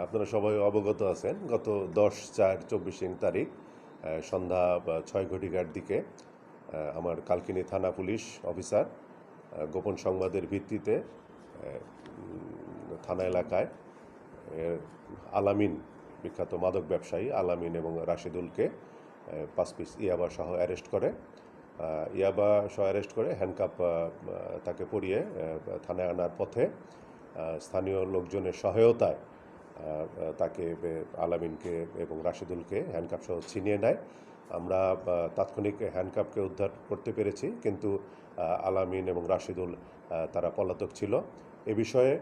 আপনারা সবাই অবগত আছেন গত 10/4/24 তারিখ সন্ধ্যা 6 ঘটিকার দিকে আমার কালকিনি থানা পুলিশ অফিসার গোপন সংবাদের ভিত্তিতে থানা এলাকায় আলামিন, বিখ্যাত মাদক ব্যবসায়ী আলামিন এবং রাশিদুলকে 5 পিস ইয়াবা সহ অ্যারেস্ট করে। ইয়াবা সহ অ্যারেস্ট করে হ্যান্ডকাপ তাকে পরিয়ে থানায় আনার পথে স্থানীয় লোকজনের সহায়তায় তাকে আলামিনকে এবং রাশিদুলকে হ্যান্ডকাপ সহ ছিনিয়ে নেয়। আমরা তাৎক্ষণিক হ্যান্ডকাপকে উদ্ধার করতে পেরেছি, কিন্তু আলামিন এবং রাশিদুল তারা পলাতক ছিল। এ বিষয়ে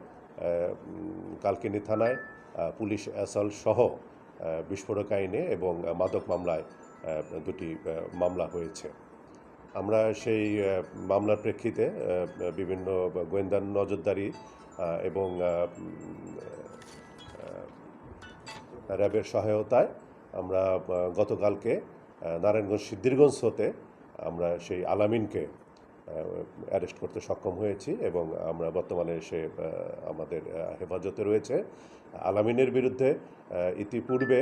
কালকিনি থানায় পুলিশ অ্যাসল্ট সহ বিস্ফোরক আইনে এবং মাদক মামলায় দুটি মামলা হয়েছে। আমরা সেই মামলার প্রেক্ষিতে বিভিন্ন গোয়েন্দা নজরদারি এবং র্যাবের সহায়তায় আমরা গতকালকে নারায়ণগঞ্জ সিদ্ধিরগঞ্জ হতে আমরা সেই আলামিনকে অ্যারেস্ট করতে সক্ষম হয়েছি এবং আমরা বর্তমানে সে আমাদের হেফাজতে রয়েছে। আলামিনের বিরুদ্ধে ইতিপূর্বে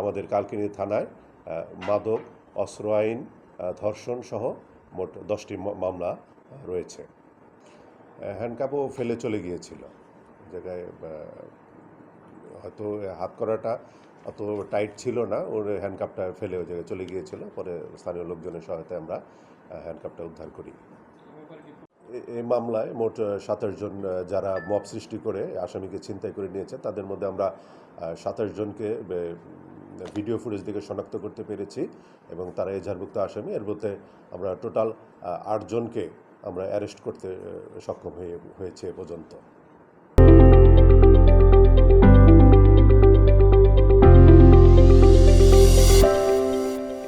আমাদের কালকিনি থানায় মাদক, অস্ত্র আইন, ধর্ষণ সহ মোট 10টি মামলা রয়েছে। হ্যান্ডকাপও ফেলে চলে গিয়েছিল জায়গায়, হয়তো হাত করাটা অত টাইট ছিল না, ওর হ্যান্ডকাপটা ফেলে ওই জায়গায় চলে গিয়েছিল। পরে স্থানীয় লোকজনের সহায়তায় আমরা হ্যান্ডকাপটা উদ্ধার করি। এই মামলায় মোট 27 জন যারা মব সৃষ্টি করে আসামিকে ছিনতাই করে নিয়েছে, তাদের মধ্যে আমরা 27 জনকে ভিডিও ফুটেজ থেকে শনাক্ত করতে পেরেছি এবং তারা এজাহারভুক্ত আসামি। এর মধ্যে আমরা টোটাল 8 জনকে আমরা অ্যারেস্ট করতে সক্ষম হয়েছে এ পর্যন্ত।